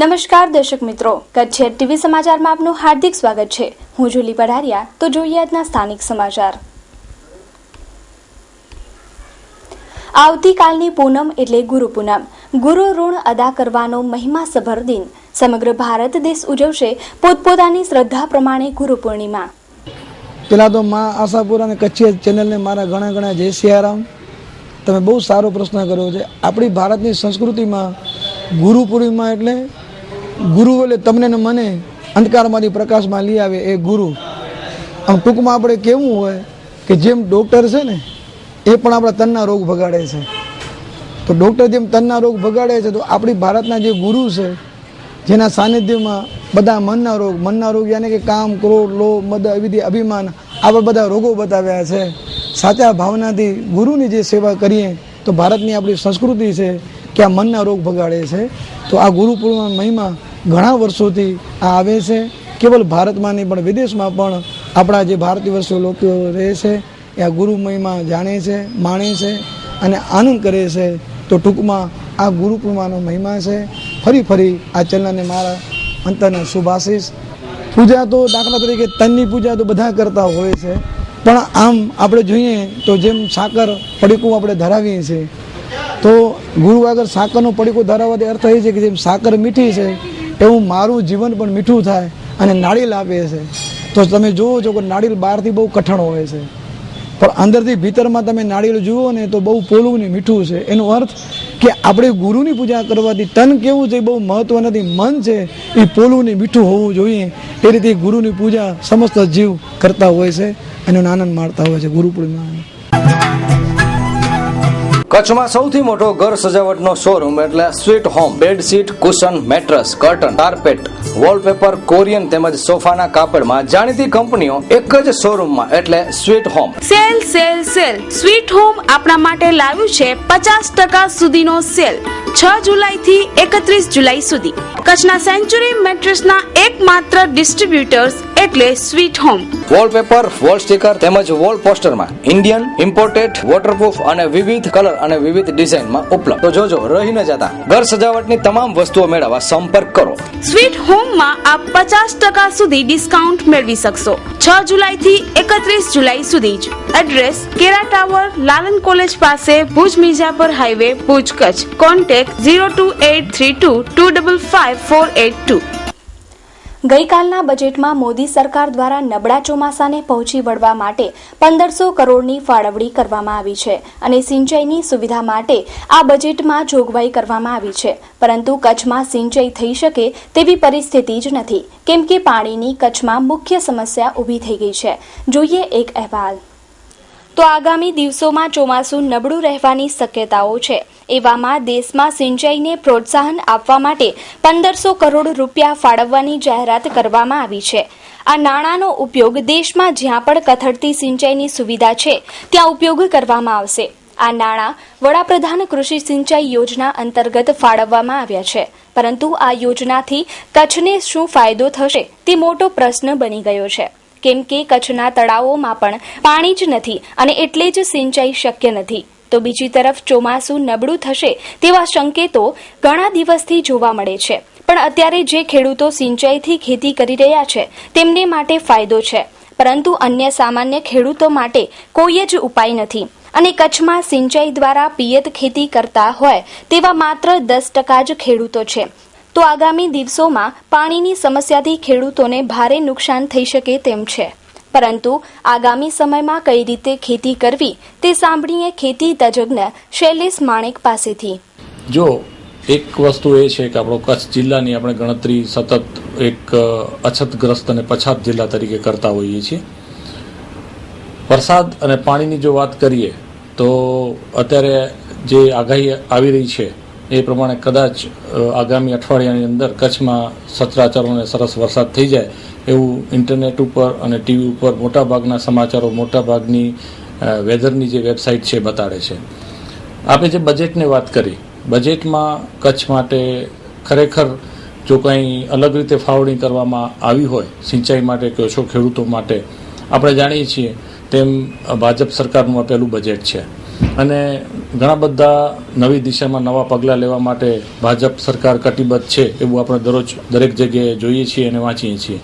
નમસ્કાર દર્શક મિત્રો, કચ્છ ટીવી સમાચારમાં આપનું હાર્દિક સ્વાગત છે। હું જુલી પઢારિયા। તો જોઈએ આજના સ્થાનિક સમાચાર। આવતીકાલની પૂનમ એટલે ગુરુ પૂનમ। ગુરુ ઋણ અદા કરવાનો મહિમાસભર દિન। સમગ્ર ભારત દેશ ઉજવશે પોતપોતાની શ્રદ્ધા પ્રમાણે ગુરુ પૂર્ણિમા। પેલા તો માં આશાપુરા અને કચ્છી ચેનલને મારા ઘણા ઘણા જય સિયારામ। તમે બહુ સારો પ્રશ્ન કર્યો છે। આપણી ભારતની સંસ્કૃતિમાં ગુરુ પૂર્ણિમા એટલે ગુરુ એટલે તમને ને મને અંધકારમાંથી પ્રકાશમાં લઈ આવે એ ગુરુ। આમ ટૂંકમાં આપણે કેવું હોય કે જેમ ડૉક્ટર છે ને એ પણ આપણા તનના રોગ ભગાડે છે, તો ડૉક્ટર જેમ તનના રોગ ભગાડે છે તો આપણી ભારતના જે ગુરુ છે જેના સાનિધ્યમાં બધા મનના રોગ યાની કે કામ, ક્રોધ, લોભ, મદ, અવિદ્યા, અભિમાન આવા બધા રોગો બતાવ્યા છે। સાચા ભાવનાથી ગુરુની જે સેવા કરીએ તો ભારતની આપણી સંસ્કૃતિ છે કે આ મનના રોગ ભગાડે છે। તો આ ગુરુ પૂર્ણિમા મહિમા ઘણા વર્ષોથી આ આવે છે। કેવલ ભારતમાં નહીં પણ વિદેશમાં પણ આપણા જે ભારતીય વર્ષો લોકો રહે છે એ આ ગુરુ મહિમા જાણે છે, માણે છે અને આનંદ કરે છે। તો ટૂંકમાં આ ગુરુ પૂર્ણિમાનો મહિમા છે। ફરી આ ચેનલને મારા અંતરના શુભાશીષ। પૂજા તો દાખલા તરીકે તનની પૂજા તો બધા કરતા હોય છે, પણ આમ આપણે જોઈએ તો જેમ સાકર પડીકું આપણે ધરાવીએ છીએ તો ગુરુ આગળ સાકરનો પડીકો ધરાવવાથી અર્થ એ છે કે જેમ સાકર મીઠી છે એવું મારું જીવન પણ મીઠું થાય અને નાળિયેર આપે છે। તો તમે જુઓ છો કે નાળિયેર બહારથી બહુ કઠણ હોય છે પણ અંદરથી ભીતરમાં તમે નાળિયેર જુઓ ને તો બહુ પોલું ને મીઠું છે। એનો અર્થ કે આપણે ગુરુની પૂજા કરવાથી તન કેવું છે બહુ મહત્વ નથી, મન છે એ પોલું ને મીઠું હોવું જોઈએ। એ રીતે ગુરુની પૂજા સમસ્ત જીવ કરતા હોય છે અને એનો આનંદ માણતા હોય છે ગુરુ પૂર્ણિમાનો। કચ્છમાં સૌથી મોટો ઘર સજાવટનો શોરૂમ એટલે sweet home. Bedsheet, cushion, mattress, curtain, carpet, wallpaper, Korean તેમજ સોફાના કાપડમાં જાણીતી કંપનીઓ એક જ શોરૂમમાં એટલે sweet home. Sale sale sale sweet home આપણા માટે લાવ્યું છે 50% સુધીનો સેલ 6 જુલાઈ થી 31 જુલાઈ સુધી। કચ્છના સેન્ચુરી મેટ્રેસના એકમાત્ર ડિસ્ટ્રીબ્યુટર્સ એટલે sweet home. Wallpaper, wall sticker તેમજ વોલ પોસ્ટરમાં ઇન્ડિયન, ઇમ્પોર્ટેડ, વોટરપ્રૂફ અને વિવિધ કલર અને વિવિધ ડિઝાઇનમાં ઉપલબ્ધ। તો જોજો રહી ન જતા ઘર સજાવટની તમામ વસ્તુઓ મેળવવા સંપર્ક કરો। સ્વીટ હોમમાં આપ 50% સુધી ડિસ્કાઉન્ટ મેળવી શકશો 6 જુલાઈ થી 31 જુલાઈ સુધી જ। એડ્રેસ કેરા ટાવર, લાલન કોલેજ પાસે, ભુજ મિર્જાપર હાઈવે, ભુજ, કચ્છ। કોન્ટેક્ટ 02832255482। ગઈકાલના બજેટમાં મોદી સરકાર દ્વારા નબળા ચોમાસાને પહોંચી વળવા માટે 1500 કરોડની ફાળવણી કરવામાં આવી છે અને સિંચાઈની સુવિધા માટે આ બજેટમાં જોગવાઈ કરવામાં આવી છે, પરંતુ કચ્છમાં સિંચાઈ થઈ શકે તેવી પરિસ્થિતિ જ નથી, કેમ કે પાણીની કચ્છમાં મુખ્ય સમસ્યા ઊભી થઈ ગઈ છે। જોઈએ એક અહેવાલ। તો આગામી દિવસોમાં ચોમાસું નબળું રહેવાની શક્યતાઓ છે। એવામાં દેશમાં સિંચાઈને પ્રોત્સાહન આપવા માટે 1500 કરોડ રૂપિયા ફાળવવાની જાહેરાત કરવામાં આવી છે। આ નાણાંનો ઉપયોગ દેશમાં જ્યાં પણ કથળતી સિંચાઈની સુવિધા છે ત્યાં ઉપયોગ કરવામાં આવશે। આ નાણાં વડાપ્રધાન કૃષિ સિંચાઈ યોજના અંતર્ગત ફાળવવામાં આવ્યા છે, પરંતુ આ યોજનાથી કચ્છને શું ફાયદો થશે તે મોટો પ્રશ્ન બની ગયો છે, કેમ કે કચ્છના તળાવોમાં પણ પાણી જ નથી અને એટલે જ સિંચાઈ શક્ય નથી। તો બીજી તરફ ચોમાસું નબળું થશે તેવા સંકેતો ઘણા દિવસથી જોવા મળે છે, પણ અત્યારે જે ખેડૂતો સિંચાઈથી ખેતી કરી રહ્યા છે તેમને માટે ફાયદો છે, પરંતુ અન્ય સામાન્ય ખેડૂતો માટે કોઈ જ ઉપાય નથી અને કચ્છમાં સિંચાઈ દ્વારા પિયત ખેતી કરતા હોય તેવા માત્ર 10% જ ખેડૂતો છે। તો આગામી દિવસોમાં પાણીની સમસ્યાથી ખેડૂતોને ભારે નુકસાન થઈ શકે તેમ છે, પરંતુ આગામી સમયમાં કઈ રીતે ખેતી કરવી તે સાંભળીએ ખેતી તજજ્ઞ શૈલેષ માણેક પાસેથી। જો એક વસ્તુ એ છે કે આપણો કચ્છ જિલ્લાની આપણે ગણતરી સતત એક અછતગ્રસ્ત અને પછાત જિલ્લા તરીકે કરતા હોઈએ છીએ। વરસાદ અને પાણીની જો વાત કરીએ તો અત્યારે જે આગાહી આવી રહી છે એ પ્રમાણે કદાચ આગામી અઠવાડિયાની અંદર કચ્છમાં સચરાચર અને સરસ વરસાદ થઈ જાય એવું ઇન્ટરનેટ ઉપર અને ટીવી ઉપર મોટાભાગના સમાચારો, મોટાભાગની વેધરની જે વેબસાઇટ છે બતાડે છે। આપણે જે બજેટની વાત કરી, બજેટમાં કચ્છ માટે ખરેખર જો કંઈ અલગ રીતે ફાળવણી કરવામાં આવી હોય સિંચાઈ માટે કે ઓછો ખેડૂતો માટે, આપણે જાણીએ છીએ તેમ ભાજપ સરકારનું આ પહેલું બજેટ છે। અને ઘણા બધા નવી દિશામાં નવા પગલાં લેવા માટે ભાજપ સરકાર કટિબદ્ધ છે એવું આપણે દરરોજ દરેક જગ્યાએ જોઈએ છીએ અને વાંચીએ છીએ.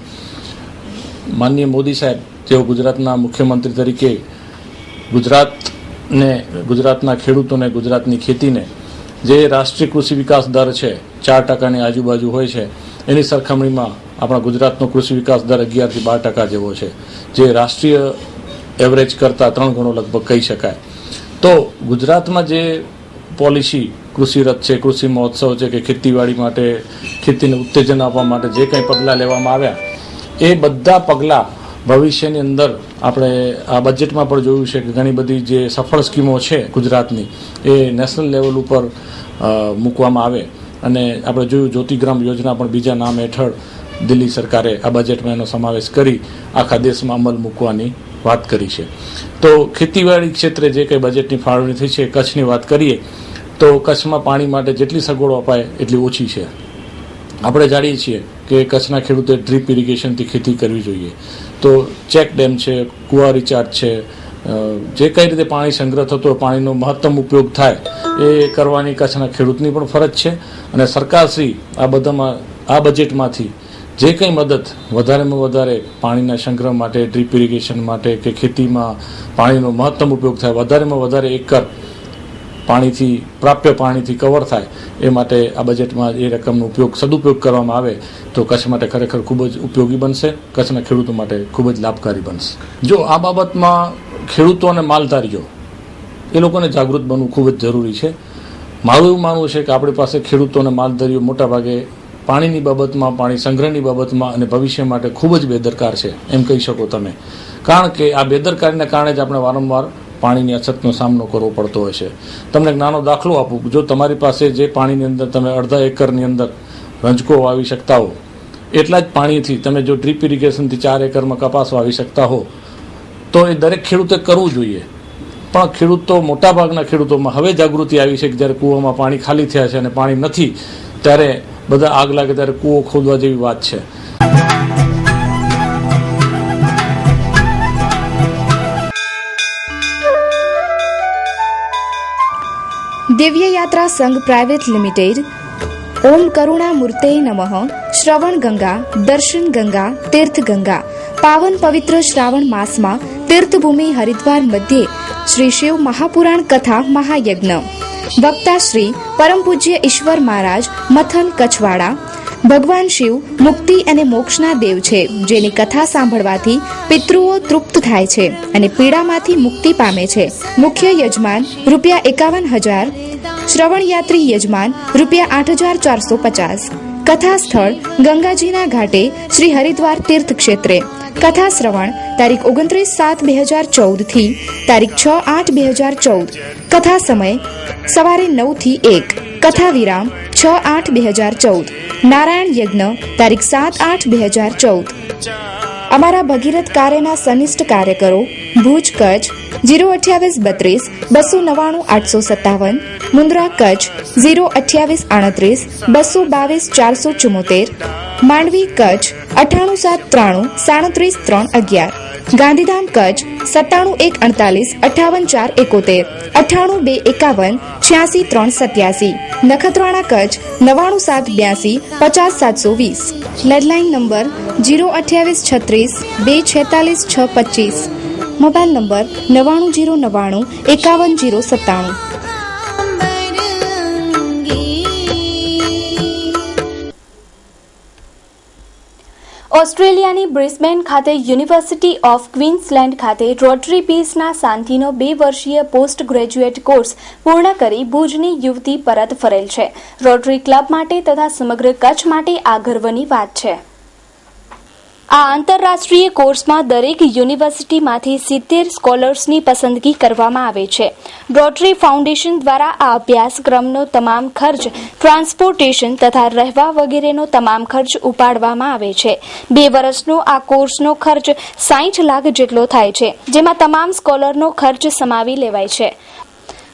માનનીય મોદી સાહેબ તેઓ ગુજરાતના મુખ્યમંત્રી તરીકે ગુજરાતના ખેડૂતોને, ગુજરાતની ખેતીને જે રાષ્ટ્રીય કૃષિ વિકાસ દર છે 4%ની આજુબાજુ હોય છે, એની સરખામણીમાં આપણા ગુજરાતનો કૃષિ વિકાસ દર 11 થી 12% જેવો છે, જે રાષ્ટ્રીય એવરેજ કરતાં 3 ગણો લગભગ કહી શકાય. તો ગુજરાતમાં જે પોલિસી કૃષિ રથ છે, કૃષિ મહોત્સવ છે કે ખેતીવાડી માટે, ખેતીને ઉત્તેજન આપવા માટે જે કંઈ પગલાં લેવામાં આવ્યા, એ બધા પગલાં ભવિષ્યની અંદર આપણે આ બજેટમાં પણ જોયું છે કે ઘણી બધી જે સફળ સ્કીમો છે ગુજરાતની, એ નેશનલ લેવલ ઉપર મૂકવામાં આવે. અને આપણે જોયું જ્યોતિગ્રામ યોજના પણ બીજા નામ હેઠળ દિલ્હી સરકારે આ બજેટમાં એનો સમાવેશ કરી આખા દેશમાં અમલ મૂકવાની વાત કરી છે. તો ખેતીવાડી ક્ષેત્રે જે કંઈ બજેટની ફાળવણી થઈ છે, કચ્છની વાત કરીએ તો કચ્છમાં પાણી માટે જેટલી સગવડો અપાય એટલી ઓછી છે. આપણે જાણીએ છીએ કે કચ્છના ખેડૂતે ડ્રીપ ઇરિગેશનથી ખેતી કરવી જોઈએ. તો ચેક ડેમ છે, કુવા રિચાર્જ છે, જે કઈ રીતે પાણી સંગ્રહ થતો હોય, પાણીનો મહત્તમ ઉપયોગ થાય એ કરવાની કચ્છના ખેડૂતની પણ ફરજ છે. અને સરકારશ્રી આ બજેટમાંથી જે કંઈ મદદ વધારેમાં વધારે પાણીના સંગ્રહ માટે, ડ્રીપ ઇરિગેશન માટે કે ખેતીમાં પાણીનો મહત્તમ ઉપયોગ થાય, વધારેમાં વધારે એકર પાણીથી પ્રાપ્ય પાણીથી કવર થાય, એ માટે આ બજેટમાં એ રકમનો સદુપયોગ કરવામાં આવે તો કચ્છ માટે ખરેખર ખૂબ જ ઉપયોગી બનશે, કચ્છના ખેડૂતો માટે ખૂબ જ લાભકારી બનશે. જો આ બાબતમાં ખેડૂતો અને માલધારીઓ એ લોકોને જાગૃત બનવું ખૂબ જ જરૂરી છે. મારું એવું માનવું છે કે આપણી પાસે ખેડૂતો અને માલધારીઓ મોટાભાગે પાણીની બાબતમાં, પાણી સંગ્રહની બાબતમાં અને ભવિષ્ય માટે ખૂબ જ બેદરકાર છે એમ કહી શકો તમે. કારણ કે આ બેદરકારીના કારણે જ આપણે વારંવાર પાણીની અછતનો સામનો કરવો પડતો હોય છે. તમને એક નાનો દાખલો આપું. જો તમારી પાસે જે પાણીની અંદર તમે અડધા એકરની અંદર રંજકો વાવી શકતા હો, એટલા જ પાણીથી તમે જો ડ્રીપ ઇરિગેશનથી 4 એકરમાં કપાસ વાવી શકતા હો, તો એ દરેક ખેડૂતે કરવું જોઈએ. પણ ખેડૂતો, મોટાભાગના ખેડૂતોમાં હવે જાગૃતિ આવી છે કે જ્યારે કૂવામાં પાણી ખાલી થયા છે અને પાણી નથી, ત્યારે બધા આગ લાગે ત્યારે કૂવો ખોદવા જેવી વાત છે. દિવ્ય યાત્રા સંઘ પ્રાઇવેટ લિમિટેડ ઓમ કરુણા મૂર્તે નમઃ શ્રવણ ગંગા દર્શન ગંગા તીર્થ ગંગા પાવન પવિત્ર શ્રાવણ માસમાં તીર્થભૂમિ હરિદ્વાર મધ્યે શ્રી શિવ મહાપુરાણ કથા મહાયજ્ઞ વક્તા શ્રી પરમ પૂજ્ય ઈશ્વર મહારાજ મથન કચ્છવાડા. ભગવાન શિવ મુક્તિ અને મોક્ષના દેવ છે, જેની કથા સાંભળવાથી પિતૃઓ તૃપ્ત થાય છે અને પીડામાંથી મુક્તિ પામે છે. મુખ્ય યજમાન ₹51,000, શ્રવણ યાત્રી યજમાન ₹8,450. કથા સ્થળ ગંગાજીના ઘાટે શ્રી હરિદ્વાર તીર્થ ક્ષેત્રે. કથા શ્રવણ તારીખ 29/7/2014 થી તારીખ 6/8/2014. કથા સમય સવારે 9 થી 1. કથા વિરામ 6/8/2014. નારાયણ યજ્ઞ તારીખ 7/8/2014. અમારા ભગીરથ કાર્યના સનિષ્ઠ કાર્યકરો Bhuj Kutch 02832 299 857, Mundra Kutch 02838 222 474, Mandvi Kutch 9873 37 311, Gandhidham Kutch 97 148 58 471, 98 251 86 387, Nakhatrana Kutch 97 82 50 720. Landline number 02836 246 625. Mobile number 99 099 51 097. ઓસ્ટ્રેલિયાની બ્રિસ્બેન ખાતે યુનિવર્સિટી ઓફ ક્વીન્સલેન્ડ ખાતે રોટરી પીસના શાંતિનો 2 વર્ષીય પોસ્ટ ગ્રેજ્યુએટ કોર્સ પૂર્ણ કરી ભુજની યુવતી પરત ફરેલ છે. રોટરી ક્લબ માટે તથા સમગ્ર કચ્છ માટે આ ગર્વની વાત છે. આ આંતરરાષ્ટ્રીય કોર્સમાં દરેક યુનિવર્સિટીમાંથી 70 સ્કોલર્સની પસંદગી કરવામાં આવે છે. રોટરી ફાઉન્ડેશન દ્વારા આ અભ્યાસક્રમનો તમામ ખર્ચ, ટ્રાન્સપોર્ટેશન તથા રહેવા વગેરેનો તમામ ખર્ચ ઉપાડવામાં આવે છે. 2 વર્ષનો આ કોર્સનો ખર્ચ 60 લાખ જેટલો થાય છે, જેમાં તમામ સ્કોલરનો ખર્ચ સમાવી લેવાય છે.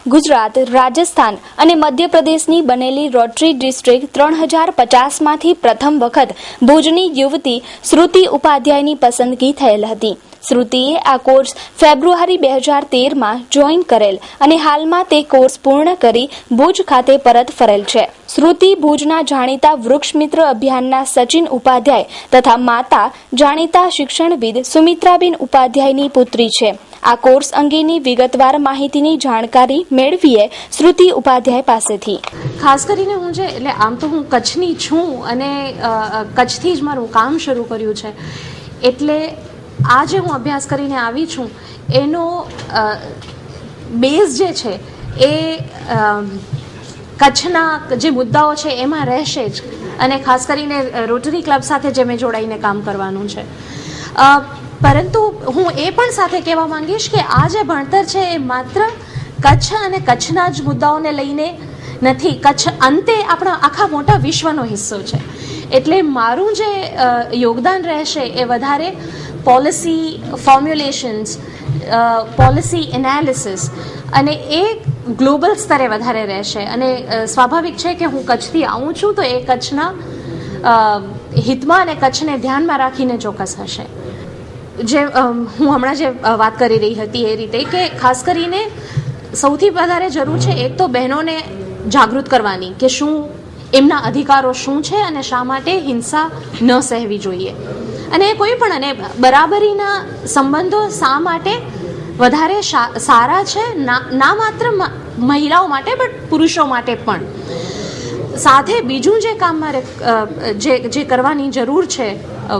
ગુજરાત, રાજસ્થાન અને મધ્યપ્રદેશની બનેલી રોટરી ડિસ્ટ્રિક્ટ 3050માંથી પ્રથમ વખત ભુજની યુવતી શ્રુતિ ઉપાધ્યાયની પસંદગી થયેલ હતી. શ્રુતિએ આ કોર્સ ફેબ્રુઆરી 2013માં જોઈન કરેલ અને હાલમાં તે કોર્સ પૂર્ણ કરી ભુજ ખાતે પરત ફરેલ છે. શ્રુતિ ભુજના જાણીતા વૃક્ષમિત્ર અભિયાનના સચિન ઉપાધ્યાય તથા માતા જાણીતા શિક્ષણવિદ સુમિત્રાબેન ઉપાધ્યાયની પુત્રી છે. આ કોર્સ અંગેની વિગતવાર માહિતીની જાણકારી મેળવીએ શ્રુતિ ઉપાધ્યાય પાસેથી. ખાસ કરીને હું એટલે આમ તો હું કચ્છની છું અને કચ્છથી જ મારું કામ શરૂ કર્યું છે, એટલે આ જે હું અભ્યાસ કરીને આવી છું એનો બેઝ જે છે એ કચ્છના જે મુદ્દાઓ છે એમાં રહેશે જ, અને ખાસ કરીને રોટરી ક્લબ સાથે જે મેં જોડાઈને કામ કરવાનું છે. પરંતુ હું એ પણ સાથે કહેવા માંગીશ કે આ જે ભણતર છે એ માત્ર કચ્છ અને કચ્છના જ મુદ્દાઓને લઈને નથી, કચ્છ અંતે આપણા આખા મોટા વિશ્વનો હિસ્સો છે. એટલે મારું જે યોગદાન રહેશે એ વધારે પોલિસી ફોર્મ્યુલેશન્સ, પોલિસી એનાલિસિસ અને એ ગ્લોબલ સ્તરે વધારે રહેશે. અને સ્વાભાવિક છે કે હું કચ્છથી આવું છું તો એ કચ્છના હિતમાં અને કચ્છને ધ્યાનમાં રાખીને ચોક્કસ હશે. જે હું હમણાં જે વાત કરી રહી હતી એ રીતે કે ખાસ કરીને સૌથી વધારે જરૂર છે એક તો બહેનોને જાગૃત કરવાની કે શું એમના અધિકારો શું છે અને શા માટે હિંસા ન સહેવી જોઈએ, અને કોઈ પણ અને બરાબરીના સંબંધો શા માટે વધારે સારા છે, ના માત્ર મહિલાઓ માટે બટ પુરુષો માટે પણ. સાથે બીજું જે કામ મારે જે કરવાની જરૂર છે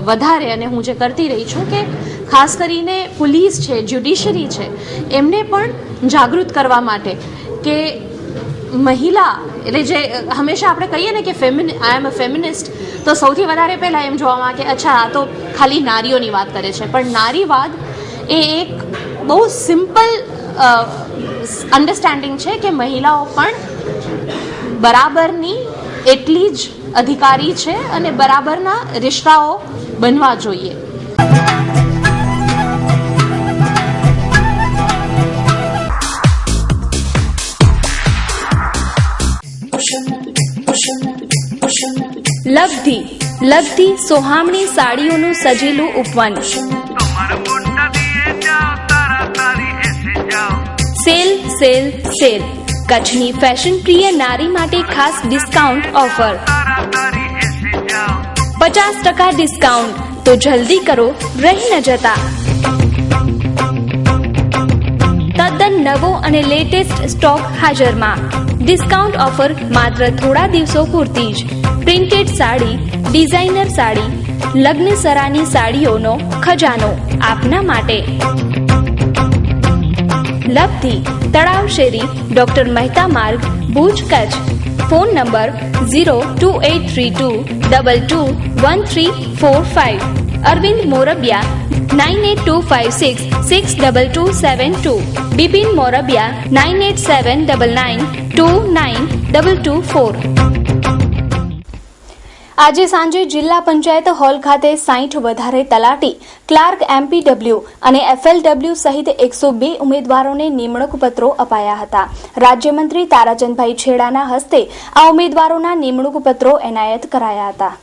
વધારે, અને હું જે કરતી રહી છું કે ખાસ કરીને પોલીસ છે, જ્યુડિશરી છે, એમને પણ જાગૃત કરવા માટે કે મહિલા એટલે જે હંમેશા આપણે કહીએ ને કે આઈ એમ અ ફેમિનિસ્ટ, તો સૌથી વધારે પહેલાં એમ જોવામાં કે અચ્છા આ તો ખાલી નારીઓની વાત કરે છે, પણ નારીવાદ એ એક બહુ સિમ્પલ અન્ડરસ્ટેન્ડિંગ છે કે મહિલાઓ પણ બરાબરની એટલી જ અધિકારી છે અને બરાબરના રિશ્તાઓ બનવા જોઈએ. લબ્ધિ સોહામણી સાડીઓનું સજેલું ઉપવન. સેલ કચ્છની ફેશન પ્રિય નારી માટે ખાસ ડિસ્કાઉન્ટ ઓફર. 50% ડિસ્કાઉન્ટ, તો જલ્દી કરો, રહી ન જતા. તદ્દન નવો અને લેટેસ્ટ સ્ટોક હાજરમાં. ડિસ્કાઉન્ટ ઓફર માત્ર થોડા દિવસો પૂરતી જ. પ્રિન્ટેડ સાડી, ડિઝાઇનર સાડી, લગ્નસરાની સાડીઓનો ખજાનો આપના માટે. લબ્ધિ, તળાવ શેરી, doctor Mehta Marg, Bhuj, Kutch. Phone number 02832221345. Arvind Morbiya 9825662272. Bipin Morbiya 9879929224. આજે સાંજે જિલ્લા પંચાયત હોલ ખાતે 60 વધારે તલાટી, ક્લાર્ક, MPW અને FLW સહિત 102 ઉમેદવારોને નિમણૂક પત્રો અપાયા હતા. રાજ્યમંત્રી તારાચંદભાઈ છેડાના હસ્તે આ ઉમેદવારોના નિમણૂક પત્રો એનાયત કરાયા હતા.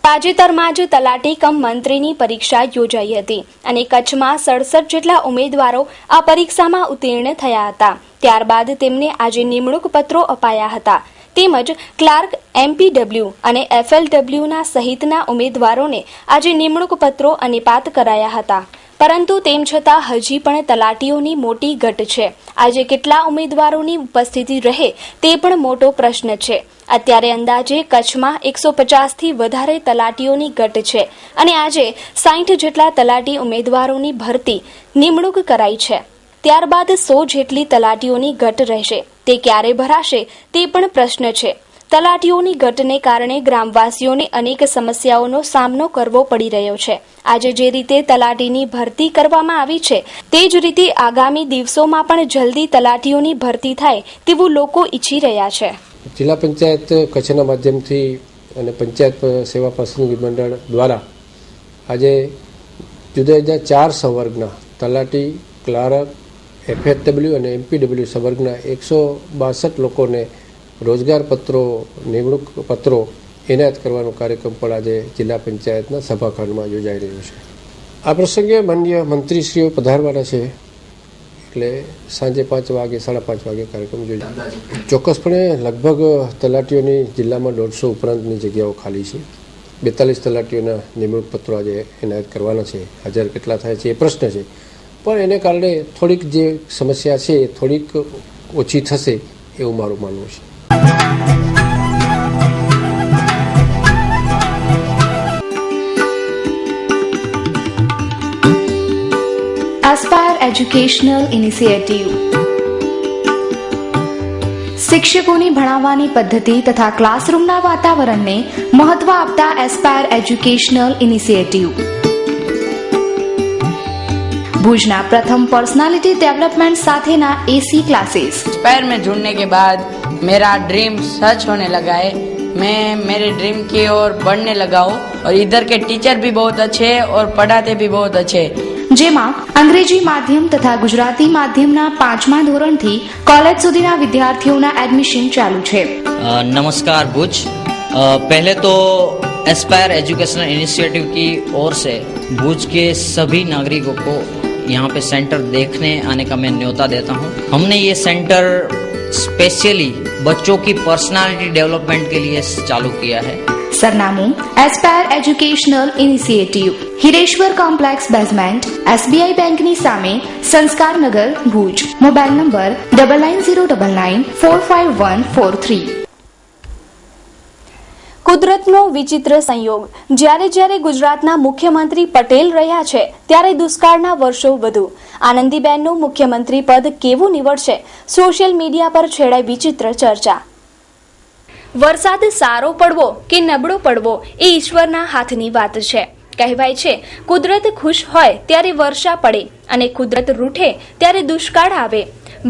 તાજેતરમાં જ તલાટી કમ મંત્રીની પરીક્ષા યોજાઈ હતી અને કચ્છમાં 67 જેટલા ઉમેદવારો આ પરીક્ષામાં ઉત્તીર્ણ થયા હતા. ત્યારબાદ તેમને આજે નિમણૂક પત્રો અપાયા હતા. તેમજ ક્લાર્ક, MPW અને FLWના સહિતના ઉમેદવારોને આજે નિમણૂક પત્રો અનેપાત કરાયા હતા. પરંતુ તેમ છતાં હજી પણ તલાટીઓની મોટી ઘટ છે. આજે કેટલા ઉમેદવારોની ઉપસ્થિતિ રહે તે પણ મોટો પ્રશ્ન છે. અત્યારે અંદાજે કચ્છમાં 150થી વધારે તલાટીઓની ઘટ છે અને આજે 60 જેટલા તલાટી ઉમેદવારોની ભરતી નિમણૂક કરાઈ છે. ત્યારબાદ 100 જેટલી તલાટીઓની ઘટ રહેશે. તે ક્યારે ભરાશે તે પણ પ્રશ્ન છે. તલાટીઓની ઘટને કારણે ગ્રામવાસીઓને અનેક સમસ્યાઓનો સામનો કરવો પડી રહ્યો છે. આજે જે રીતે તલાટીની ભરતી કરવામાં આવી છે તે જ રીતે આગામી દિવસોમાં પણ જલ્દી તલાટીઓની ભરતી થાય તેવું લોકો ઈચ્છી રહ્યા છે. જિલ્લા પંચાયત કચ્છના માધ્યમથી અને પંચાયત સેવા પસંદગી મંડળ દ્વારા આજે જુદા જુદા 4 સંવર્ગના તલાટી, ક્લાર્ક, FHW અને MPW સંવર્ગના 162 લોકોને રોજગાર પત્રો, નિમણૂક પત્રો એનાયત કરવાનો કાર્યક્રમ પણ આજે જિલ્લા પંચાયતના સભાખંડમાં યોજાઈ રહ્યો છે. આ પ્રસંગે માનનીય મંત્રીશ્રીઓ પધારવાના છે, એટલે સાંજે 5 વાગે 5:30 વાગે કાર્યક્રમ યોજાય. ચોક્કસપણે લગભગ તલાટીઓની જિલ્લામાં 150 ઉપરાંતની જગ્યાઓ ખાલી છે. 42 તલાટીઓના નિમણૂક પત્રો આજે એનાયત કરવાના છે. હાજર કેટલા થાય છે એ પ્રશ્ન છે, પણ એને કારણે થોડીક જે સમસ્યા છે એ થોડીક ઓછી થશે એવું મારું માનવું છે. Aspire educational initiative. શિક્ષકોની ભણાવવાની પદ્ધતિ તથા ક્લાસરૂમના વાતાવરણને મહત્વ આપતા એસ્પાયર એજ્યુકેશનલ ઇનિશિયેટિવ भुजना प्रथम पर्सनालिटी डेवलपमेंट साथेना एसी क्लासेस. एस्पायर में जुड़ने के बाद मेरा ड्रीम सच होने लगा है. मैं मेरे ड्रीम की ओर बढ़ने लगा हूँ और इधर के टीचर भी बहुत अच्छे हैं और पढ़ाते भी बहुत अच्छे. જેમાં અંગ્રેજી માધ્યમ તથા ગુજરાતી માધ્યમના 5મા ધોરણથી કોલેજ સુધીના વિદ્યાર્થીઓના એડમિશન ચાલુ છે. नमस्कार भुज. पहले तो एस्पायर एजुकेशनल इनिशिएटिव की ओर से भुज के सभी नागरिकों को यहाँ पे सेंटर देखने आने का मैं न्योता देता हूँ. हमने ये सेंटर स्पेशली बच्चों की पर्सनालिटी डेवलपमेंट के लिए चालू किया है. सरनामું Aspire educational initiative, Hireshwar complex basement, SBI બેંકની સામે, સંસ્કારનગર, ભુજ. Mobile number 9909945143. કુદરતનો વિચિત્ર સંયોગ. જ્યારે જ્યારે ગુજરાતના મુખ્યમંત્રી પટેલ રહ્યા છે ત્યારે દુષ્કાળના વર્ષો વધુ. આનંદીબેનનું મુખ્યમંત્રી પદ કેવું નીવડશે? સોશિયલ મીડિયા પર છેડાઈ વિચિત્ર ચર્ચા. વરસાદ સારો પડવો કે નબળો પડવો એ ઈશ્વરના હાથની વાત છે. કહેવાય છે કુદરત ખુશ હોય ત્યારે વર્ષા પડે અને કુદરત રૂઠે ત્યારે દુષ્કાળ આવે.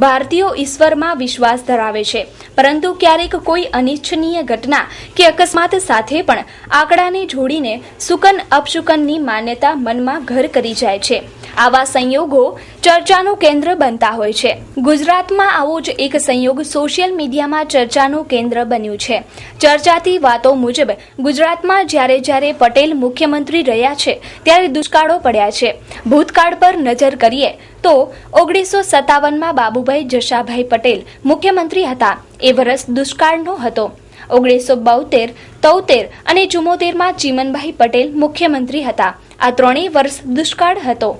ભારતીયો ઈશ્વરમાં વિશ્વાસ ધરાવે છે, પરંતુ ક્યારેક કોઈ અનિચ્છનીય ઘટના કે અકસ્માત સાથે પણ આંકડાને જોડીને સુકન અપશુકનની માન્યતા મનમાં ઘર કરી જાય છે. આવા સંયોગો ચર્ચાનું કેન્દ્ર બનતા હોય છે. ગુજરાતમાં આવો જ એક સંયોગ સોશિયલ મીડિયામાં ચર્ચાનું કેન્દ્ર બન્યું છે. ચર્ચાતી વાતો મુજબ ગુજરાતમાં જ્યારે જ્યારે પટેલ મુખ્યમંત્રી રહ્યા છે ત્યારે દુષ્કાળો પડ્યા છે. ભૂતકાળ પર નજર કરીએ તો 1957માં બાબુભાઈ જશાભાઈ પટેલ મુખ્યમંત્રી હતા. એ વર્ષ દુષ્કાળનો હતો. 1972, 73 અને 74માં ચીમનભાઈ પટેલ મુખ્યમંત્રી હતા. આ ત્રણેય વર્ષ દુષ્કાળ હતો.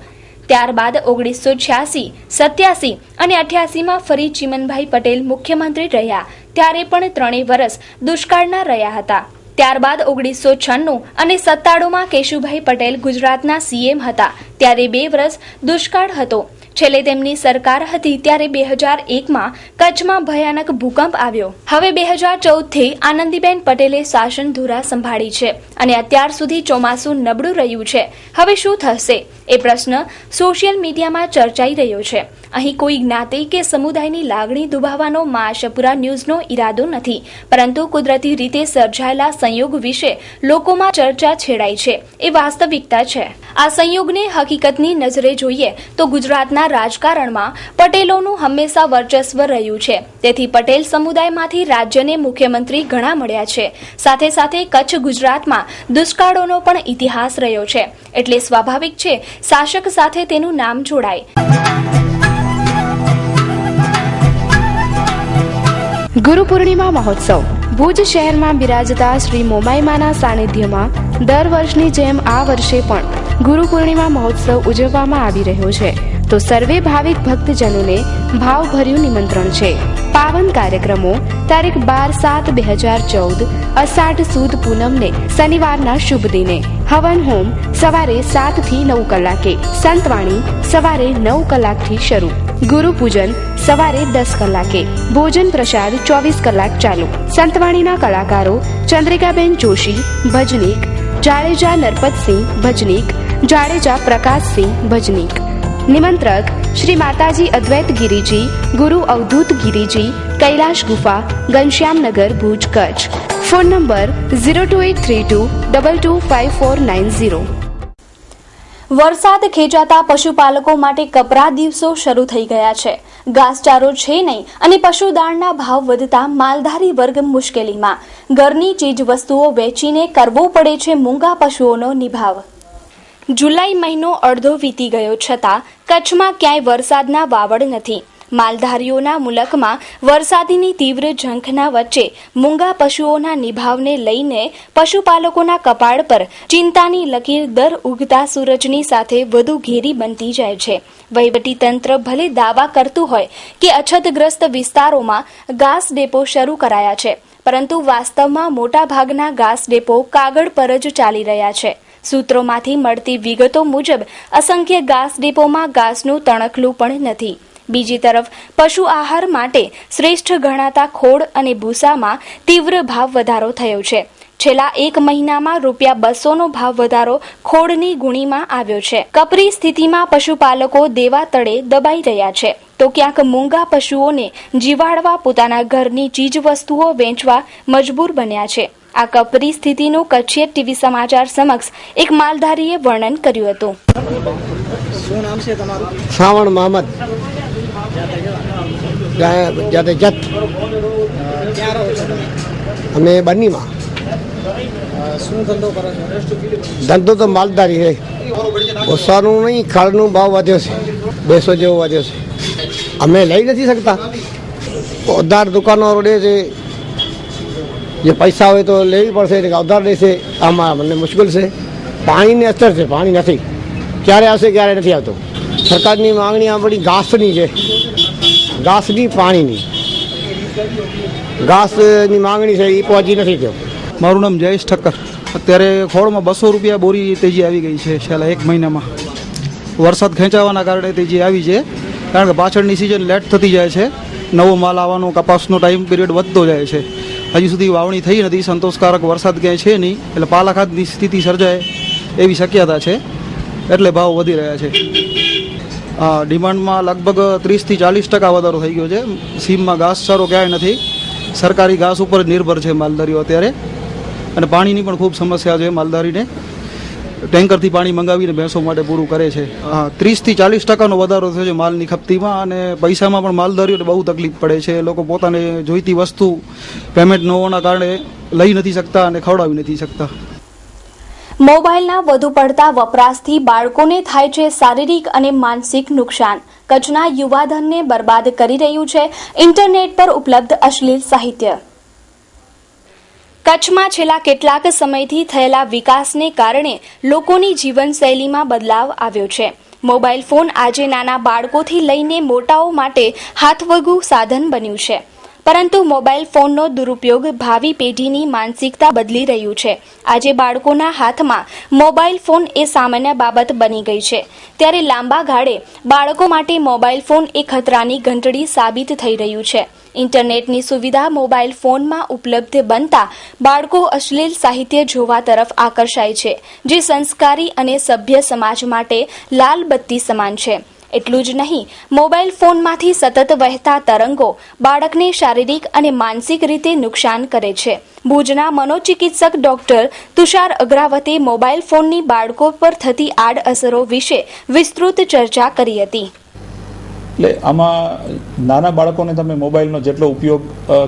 ત્યારબાદ 1986, 87 અને 88માં ફરી ચીમનભાઈ પટેલ મુખ્યમંત્રી રહ્યા, ત્યારે પણ ત્રણેય વર્ષ દુષ્કાળના રહ્યા હતા. ત્યારબાદ 1996 અને 97માં કેશુભાઈ પટેલ ગુજરાતના CM હતા, ત્યારે 2 વર્ષ દુષ્કાળ હતો. છેલ્લે તેમની સરકાર હતી ત્યારે 2001માં કચ્છમાં ભયાનક ભૂકંપ આવ્યો. હવે 2014થી આનંદીબેન પટેલે શાસન ધુરા સંભાળી છે અને અત્યાર સુધી ચોમાસું નબળું રહ્યું છે. હવે શું થશે એ પ્રશ્ન સોશિયલ મીડિયામાં ચર્ચાઈ રહ્યો છે. અહીં કોઈ જ્ઞાતિ કે સમુદાયની લાગણી દુભાવવાનો મા આશાપુરા ન્યૂઝનો ઈરાદો નથી, પરંતુ કુદરતી રીતે સર્જાયેલા સંયોગ વિશે લોકોમાં ચર્ચા છેડાઈ છે એ વાસ્તવિકતા છે. આ સંયોગને હકીકતની નજરે જોઈએ તો ગુજરાતના રાજકારણમાં પટેલોનું હંમેશા વર્ચસ્વ રહ્યું છે. તેથી પટેલ સમુદાયમાંથી રાજ્યને મુખ્યમંત્રી ઘણા મળ્યા છે. સાથે સાથે કચ્છ ગુજરાતમાં દુષ્કાળોનો પણ ઇતિહાસ રહ્યો છે, એટલે સ્વાભાવિક છે શાસક સાથે તેનું નામ જોડાય. ગુરુ પૂર્ણિમા મહોત્સવ. ભુજ શહેરમાં બિરાજતા શ્રી મોમાઈમાના સાનિધ્યમાં દર વર્ષની જેમ આ વર્ષે પણ ગુરુ પૂર્ણિમા મહોત્સવ ઉજવવામાં આવી રહ્યો છે. તો સર્વે ભાવિક ભક્તજનોને ભાવભર્યું નિમંત્રણ છે. પાવન કાર્યક્રમો તારીખ 12/7/2014 અષાઢ સુદ પૂનમને શનિવારના શુભ દિને. હવન હોમ સવારે 7 થી 9 કલાકે. સંતવાણી સવારે 9 કલાકથી શરૂ. ગુરુ પૂજન સવારે 10 કલાકે. ભોજન પ્રસાદ 24 કલાક ચાલુ. સંતવાણીના કલાકારો ચંદ્રિકાબેન જોશી ભજનીક, જાડેજા નરપતસિંહ ભજનીક, જાડેજા પ્રકાશસિંહ ભજનીક. નિમંત્રક શ્રી માતાજી અદ્વૈત ગિરિજી, ગુરુ અવધૂત ગિરિજી, કૈલાશ ગુફા, ઘનશ્યામનગર, ભુજ, કચ્છ. Phone number 02832225490. વરસાદ ખેંચાતા પશુપાલકો માટે કપરા દિવસો શરૂ થઈ ગયા છે. ઘાસચારો છે નહીં અને પશુદાણના ભાવ વધતા માલધારી વર્ગ મુશ્કેલીમાં. ઘરની ચીજવસ્તુઓ વેચીને કરવો પડે છે મૂંગા પશુઓનો નિભાવ. જુલાઈ મહિનો અડધો વીતી ગયો છતાં કચ્છમાં ક્યાંય વરસાદના વાવડ નથી. માલધારીઓના મુલકમાં વરસાદની તીવ્ર ઝંખના વચ્ચે મૂંગા પશુઓના નિભાવને લઈને પશુપાલકોના કપાળ પર ચિંતાની લકીર દર ઉગતા સૂરજની સાથે વધુ ઘેરી બનતી જાય છે. વહીવટીતંત્ર ભલે દાવા કરતું હોય કે અછતગ્રસ્ત વિસ્તારોમાં ઘાસ ડેપો શરૂ કરાયા છે, પરંતુ વાસ્તવમાં મોટાભાગના ઘાસ ડેપો કાગળ પર જ ચાલી રહ્યા છે. સૂત્રોમાંથી મળતી વિગતો મુજબ અસંખ્ય ઘાસ ડેપોમાં ઘાસનું તણખલું પણ નથી. બીજી તરફ પશુ આહાર માટે શ્રેષ્ઠ ગણાતા ખોળ અને ભૂસામાં તીવ્ર ભાવ વધારો થયો છે. છેલ્લા એક મહિનામાં ₹200નો ભાવ વધારો ખોળની ગુણીમાં આવ્યો છે. કપરી સ્થિતિમાં પશુપાલકો દેવા તળે દબાઈ રહ્યા છે, તો ક્યાંક મૂંગા પશુઓને જીવાડવા પોતાના ઘરની ચીજવસ્તુઓ વેચવા મજબૂર બન્યા છે. આ કપરી સ્થિતિનું કચ્છિયત ટીવી સમાચાર સમક્ષ એક માલધારીએ વર્ણન કર્યું હતું. શું નામ છે તમારું? શ્રાવણ મહમદ જાતે જત. ક્યાં રહો છો તમે? અમે બન્નીમાં. શું ધંધો કરો છો? ધંધો તો માલધારી છે. ઓસાનું નહીં, ખાડનો ભાવ વધ્યો છે, 200 જેવો વધ્યો છે. અમે લઈ નથી શકતા. ઉધાર દુકાનો રોડે છે, જે પૈસા હોય તો લેવી પડશે, ઉધાર લેશે. આમાં મને મુશ્કેલ છે. પાણીની અસર છે, પાણી નથી. ક્યારે આવશે ક્યારે નથી આવતો. સરકારની માંગણી આપણી ઘાસની છે, ઘાસની પાણીની. ઘાસની માંગણી છે, એ પહોંચી નથી થયો. મારું નામ જયેશ ઠક્કર. અત્યારે ખોળમાં ₹200 બોરી તેજી આવી ગઈ છે છેલ્લા એક મહિનામાં. વરસાદ ખેંચાવાના કારણે તેજી આવી છે, કારણ કે પાછળની સિઝન લેટ થતી જાય છે. નવો માલ આવવાનો, કપાસનો ટાઈમ પીરિયડ વધતો જાય છે. હજી સુધી વાવણી થઈ નથી, સંતોષકારક વરસાદ ક્યાંય છે નહીં, એટલે પાલાખાતની સ્થિતિ સર્જાય એવી શક્યતા છે, એટલે ભાવ વધી રહ્યા છે. ડિમાન્ડમાં લગભગ 30 થી 40% વધારો થઈ ગયો છે. સીમમાં ઘાસચારો ક્યાંય નથી. સરકારી ઘાસ ઉપર નિર્ભર છે માલધારીઓ અત્યારે, અને પાણીની પણ ખૂબ સમસ્યા છે. માલધારીને ટેન્કરથી પાણી મંગાવીને ભેંસો માટે પૂરું કરે છે. 30 થી 40%નો વધારો થયો છે માલની ખપતીમાં, અને પૈસામાં પણ માલધારીઓને બહુ તકલીફ પડે છે. લોકો પોતાને જોઈતી વસ્તુ પેમેન્ટ ન હોવાના કારણે લઈ નથી શકતા અને ખવડાવી નથી શકતા. મોબાઈલના વધુ પડતા વપરાશથી બાળકોને થાય છે શારીરિક અને માનસિક નુકસાન. કચ્છના યુવાધનને બરબાદ કરી રહ્યું છે ઇન્ટરનેટ પર ઉપલબ્ધ અશ્લીલ સાહિત્ય. કચ્છમાં છેલ્લા કેટલાક સમયથી થયેલા વિકાસને કારણે લોકોની જીવનશૈલીમાં બદલાવ આવ્યો છે. મોબાઈલ ફોન આજે નાના બાળકોથી લઈને મોટાઓ માટે હાથવગું સાધન બન્યું છે, પરંતુ મોબાઈલ ફોનનો દુરુપયોગ ભાવિ પેઢીની માનસિકતા બદલી રહ્યું છે. આજે બાળકોના હાથમાં મોબાઈલ ફોન એ સામાન્ય બાબત બની ગઈ છે, ત્યારે લાંબા ગાળે બાળકો માટે મોબાઈલ ફોન એ ખતરાની ઘંટડી સાબિત થઈ રહ્યું છે. ઇન્ટરનેટની સુવિધા મોબાઈલ ફોનમાં ઉપલબ્ધ બનતા બાળકો અશ્લીલ સાહિત્ય જોવા તરફ આકર્ષાય છે, જે સંસ્કારી અને સભ્ય સમાજ માટે લાલ બત્તી સમાન છે. એટલું જ નહીં, મોબાઈલ ફોનમાંથી સતત વહેતા તરંગો બાળકને શારીરિક અને માનસિક રીતે નુકસાન કરે છે. ભુજના મનોચિકિત્સક ડોક્ટર તુષાર અગ્રાવતે મોબાઈલ ફોનની બાળકો પર થતી આડઅસરો વિશે વિસ્તૃત ચર્ચા કરી હતી. એટલે આમાં નાના બાળકોને તમે મોબાઈલનો જેટલો ઉપયોગ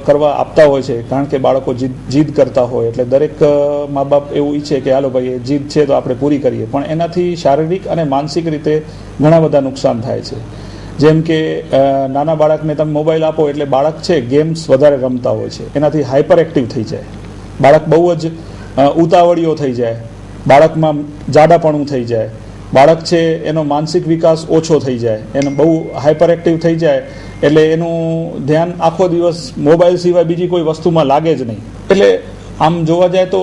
કરવા આપતા હોય છે, કારણ કે બાળકો જીદ કરતા હોય, એટલે દરેક મા બાપ એવું ઈચ્છે કે હાલો ભાઈ એ જીદ છે તો આપણે પૂરી કરીએ, પણ એનાથી શારીરિક અને માનસિક રીતે ઘણા બધા નુકસાન થાય છે. જેમ કે નાના બાળકને તમે મોબાઈલ આપો એટલે બાળક છે ગેમ્સ વધારે રમતા હોય છે, એનાથી હાઇપર એક્ટિવ થઈ જાય. બાળક બહુ જ ઉતાવળીઓ થઈ જાય, બાળકમાં જાડાપણું થઈ જાય, બાળક છે એનો માનસિક વિકાસ ઓછો થઈ જાય, એને બહુ હાઇપર એક્ટિવ થઈ જાય, એટલે એનું ધ્યાન આખો દિવસ મોબાઈલ સિવાય બીજી કોઈ વસ્તુમાં લાગે જ નહીં. એટલે આમ જોવા જાય તો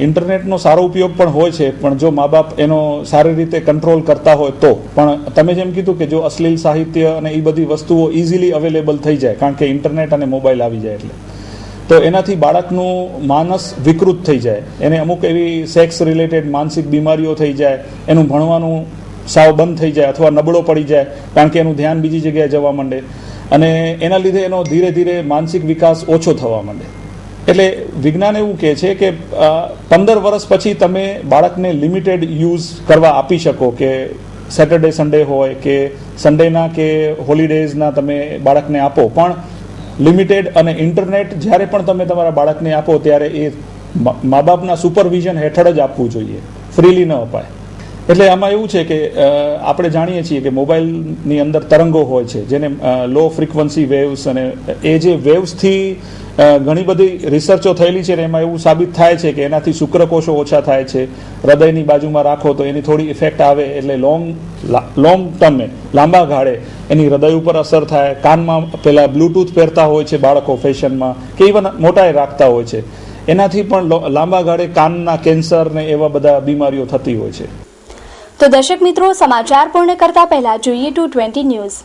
ઇન્ટરનેટનો સારો ઉપયોગ પણ હોય છે, પણ જો મા બાપ એનો સારી રીતે કંટ્રોલ કરતા હોય તો. પણ તમે જેમ કીધું કે જો અશ્લીલ સાહિત્ય અને એ બધી વસ્તુઓ ઇઝીલી અવેલેબલ થઈ જાય, કારણ કે ઇન્ટરનેટ અને મોબાઈલ આવી જાય, એટલે તો એનાથી બાળકનું માનસ વિકૃત થઈ જાય, એને અમુક એવી સેક્સ રિલેટેડ માનસિક બીમારીઓ થઈ જાય, એનું ભણવાનું સાવ બંધ થઈ જાય અથવા નબળો પડી જાય, કારણ કે એનું ધ્યાન બીજી જગ્યાએ જવા માંડે, અને એના લીધે એનો ધીરે ધીરે માનસિક વિકાસ ઓછો થવા માંડે. એટલે વિજ્ઞાન એવું કહે છે કે 15 વર્ષ પછી તમે બાળકને લિમિટેડ યુઝ કરવા આપી શકો, કે સેટરડે સન્ડે હોય કે સન્ડેના કે હોલિડેઝના તમે બાળકને આપો, પણ લિમિટેડ. અને ઇન્ટરનેટ જ્યારે પણ તમે તમારા બાળકને આપો ત્યારે એ મા બાપના સુપરવિઝન હેઠળ જ આપવું જોઈએ, ફ્રીલી ન અપાય. એટલે આમાં એવું છે કે આપણે જાણીએ છીએ કે મોબાઈલની અંદર તરંગો હોય છે, જેને લો ફ્રીક્વન્સી વેવ્સ, અને એ જે વેવ્સથી ઘણી બધી રિસર્ચો થયેલી છે, એમાં એવું સાબિત થાય છે કે એનાથી શુક્રકોષો ઓછા થાય છે. હૃદયની બાજુમાં રાખો તો એની થોડી ઇફેક્ટ આવે, એટલે લોંગ ટર્મે, લાંબા ગાળે એની હૃદય ઉપર અસર થાય. કાનમાં પેલા બ્લૂટૂથ પહેરતા હોય છે બાળકો ફેશનમાં, કે ઇવન મોટાએ રાખતા હોય છે, એનાથી પણ લાંબા ગાળે કાનના કેન્સર ને એવા બધા બીમારીઓ થતી હોય છે. તો દર્શક મિત્રો, સમાચાર પૂર્ણ કરતા પહેલા જોઈએ 220 ન્યૂઝ.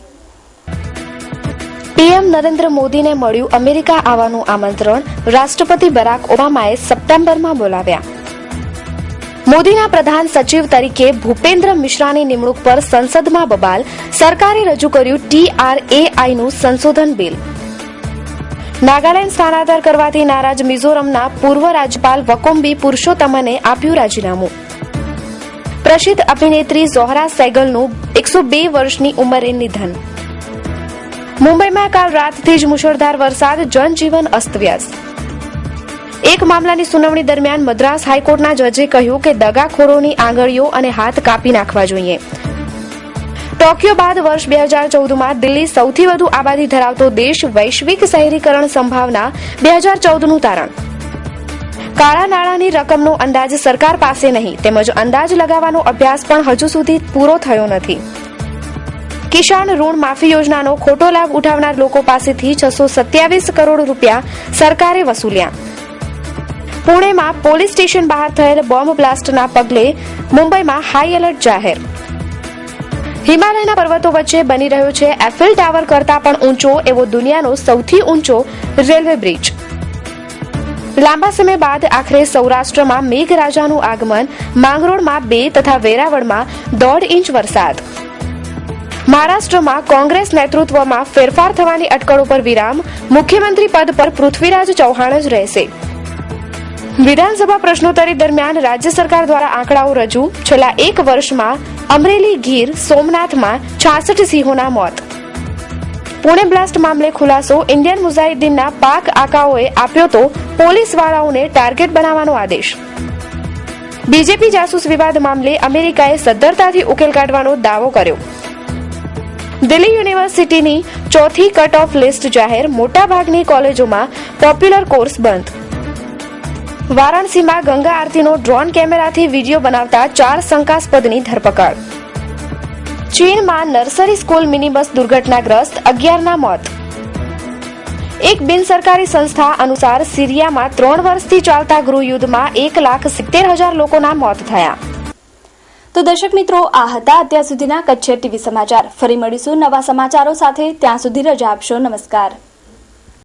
પીએમ નરેન્દ્ર મોદીને મળ્યું અમેરિકા આવવાનું આમંત્રણ, રાષ્ટ્રપતિ બરાક ઓબામાએ સપ્ટેમ્બરમાં બોલાવ્યા. મોદીના પ્રધાન સચિવ તરીકે ભૂપેન્દ્ર મિશ્રાની નિમણૂક પર સંસદમાં બબાલ, સરકારે રજૂ કર્યું TRAIનું સંશોધન બિલ. નાગાલેન્ડ સ્થાનાંતર કરવાથી નારાજ મિઝોરમના પૂર્વ રાજ્યપાલ વકોમ્બી પુરુષોત્તમને આપ્યું રાજીનામું. પ્રસિદ્ધ અભિનેત્રી ઝોહરા સૈગલનું 102 વર્ષની ઉંમરે નિધન. મુંબઈમાં કાલ રાતથી જ મુશળધાર વરસાદ, જનજીવન અસ્તવ્યસ્ત. એક મામલાની સુનાવણી દરમિયાન મદ્રાસ હાઈકોર્ટના જજે કહ્યું કે દગાખોરોની આંગળીઓ અને હાથ કાપી નાખવા જોઈએ. ટોક્યો બાદ વર્ષ 2014માં દિલ્હી સૌથી વધુ આબાદી ધરાવતો દેશ, વૈશ્વિક શહેરીકરણ સંભાવના 2014નું તારણ. કાળા નાણાંની રકમનો અંદાજ સરકાર પાસે નહીં, તેમજ અંદાજ લગાવવાનો અભ્યાસ પણ હજુ સુધી પૂરો થયો નથી. કિસાન ઋણ માફી યોજનાનો ખોટો લાભ ઉઠાવનાર લોકો પાસેથી 627 કરોડ રૂપિયા સરકારે વસૂલ્યા. પુણેમાં પોલીસ સ્ટેશન બહાર થયેલ બોમ્બ બ્લાસ્ટના પગલે મુંબઈમાં હાઈ એલર્ટ જાહેર. હિમાલયના પર્વતો વચ્ચે બની રહ્યો છે એફિલ ટાવર કરતાં પણ ઊંચો એવો દુનિયાનો સૌથી ઊંચો રેલવે બ્રિજ. લાંબા સમય બાદ આખરે સૌરાષ્ટ્રમાં મેઘરાજાનું આગમન, માંગરોળમાં 2 તથા વેરાવળમાં 1.5 ઇંચ વરસાદ. મહારાષ્ટ્રમાં કોંગ્રેસ નેતૃત્વમાં ફેરફાર થવાની અટકળો પર વિરામ, મુખ્યમંત્રી પદ પર પૃથ્વીરાજ ચૌહાણ જ રહેશે. વિધાનસભા પ્રશ્નોત્તરી દરમિયાન રાજ્ય સરકાર દ્વારા આંકડાઓ રજૂ, છેલ્લા 1 વર્ષમાં અમરેલી, ગીર સોમનાથમાં 66 સિંહોના મોત. પુણે બ્લાસ્ટ મામલે ખુલાસો, ઇન્ડિયન મુજાહિદ્દીનના પાક આકાઓએ આપ્યો તો પોલીસવાળાઓને ટાર્ગેટ બનાવવાનો આદેશ. બીજેપી જાસૂસ વિવાદ મામલે અમેરિકાએ સદ્ધરતાથી ઉકેલ કાઢવાનો દાવો કર્યો. દિલ્હી યુનિવર્સિટીની 4થી કટ ઓફ લિસ્ટ જાહેર, મોટાભાગની કોલેજોમાં પોપ્યુલર કોર્સ બંધ. વારાણસીમાં ગંગા આરતીનો ડ્રોન કેમેરાથી વીડિયો બનાવતા 4 શંકાસ્પદની ધરપકડ. ચીનમાં નર્સરી સ્કૂલ મિની બસ દુર્ઘટનાગ્રસ્ત, 11ના મોત. એક બિનસરકારી સંસ્થા અનુસાર સિરિયામાં 3 વર્ષથી ચાલતા ગૃહયુદ્ધમાં 1,70,000 લોકોના મોત થયા. તો દર્શક મિત્રો, આ હતા અત્યાર સુધીના કચ્છ ટીવી સમાચાર. ફરી મળીશું નવા સમાચારો સાથે. ત્યાં સુધી રજા આપશો. નમસ્કાર.